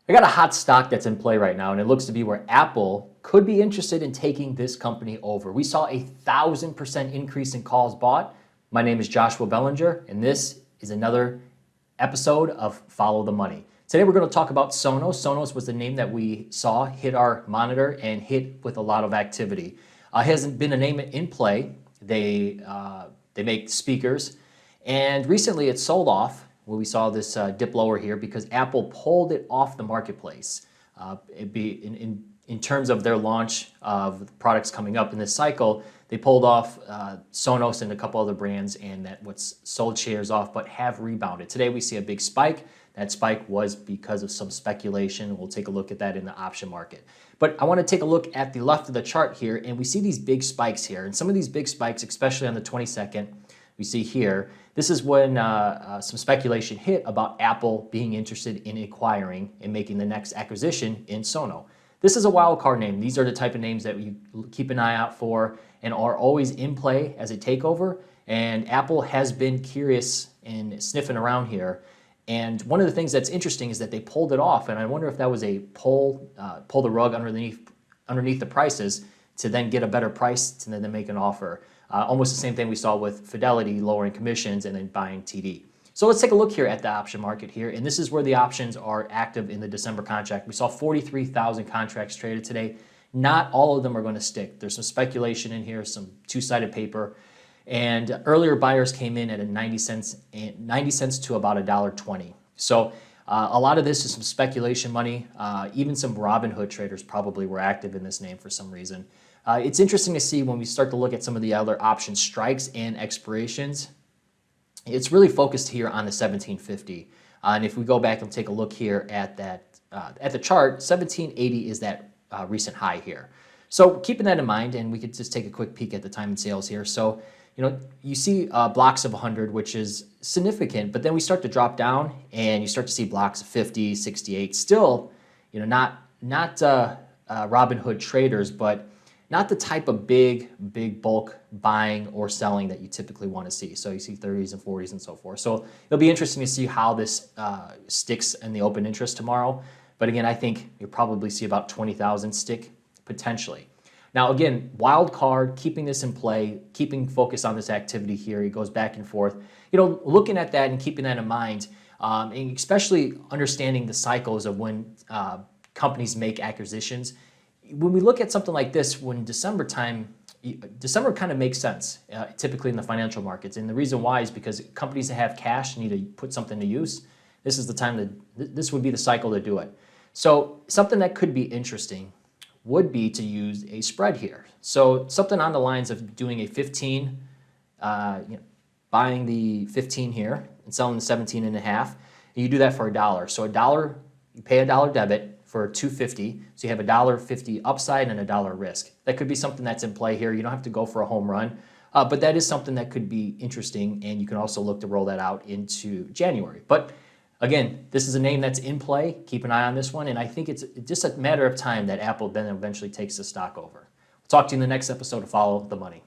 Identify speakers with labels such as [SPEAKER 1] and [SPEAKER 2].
[SPEAKER 1] I got a hot stock that's in play right now, and it looks to be where Apple could be interested in taking this company over. We saw a 1,000% increase in calls bought. My name is Joshua Bellinger, and this is another episode of Follow the Money. Today we're going to talk about Sonos. Sonos was the name that we saw hit our monitor and hit with a lot of activity. It hasn't been a name in play. They make speakers, and recently it sold off. Well, we saw this dip lower here because Apple pulled it off the marketplace. In terms of their launch of products coming up in this cycle, they pulled off Sonos and a couple other brands, and that what's sold shares off, but have rebounded. Today we see a big spike. That spike was because of some speculation. We'll take a look at that in the option market. But I want to take a look at the left of the chart here, and we see these big spikes here. And some of these big spikes, especially on the 22nd, we see here, this is when some speculation hit about Apple being interested in acquiring and making the next acquisition in Sonos. This is a wild card name. These are the type of names that you keep an eye out for and are always in play as a takeover. And Apple has been curious and sniffing around here. And one of the things that's interesting is that they pulled it off. And I wonder if that was a pull the rug underneath the prices to then get a better price to then make an offer. Almost the same thing we saw with Fidelity lowering commissions and then buying TD. So let's take a look here at the option market here. And this is where the options are active in the December contract. We saw 43,000 contracts traded today. Not all of them are going to stick. There's some speculation in here, some two-sided paper. And earlier buyers came in at 90 cents to about $1.20. So a lot of this is some speculation money. Even some Robinhood traders probably were active in this name for some reason. It's interesting to see when we start to look at some of the other option strikes and expirations. It's really focused here on the 1750. And if we go back and take a look here at that at the chart, 1780 is that recent high here. So keeping that in mind, and we could just take a quick peek at the time and sales here. So you see blocks of 100, which is significant, but then we start to drop down and you start to see blocks of 50, 68. Still, not Robinhood traders, but not the type of big bulk buying or selling that you typically want to see. So you see 30s and 40s and so forth. So it'll be interesting to see how this sticks in the open interest tomorrow. But again, I think you'll probably see about 20,000 stick potentially. Now again, wild card, keeping this in play, keeping focus on this activity here. It goes back and forth. Looking at that and keeping that in mind, and especially understanding the cycles of when companies make acquisitions. When we look at something like this, when December kind of makes sense, typically in the financial markets. And the reason why is because companies that have cash need to put something to use. This is the time this would be the cycle to do it. So something that could be interesting would be to use a spread here. So something on the lines of doing a 15, buying the 15 here and selling the 17 and a half. And you do that for $1. So $1, you pay $1 debit for $2.50, so you have $1.50 upside and $1 risk. That could be something that's in play here. You don't have to go for a home run, but that is something that could be interesting, and you can also look to roll that out into January. But again, this is a name that's in play. Keep an eye on this one, and I think it's just a matter of time that Apple then eventually takes the stock over. We'll talk to you in the next episode of Follow the Money.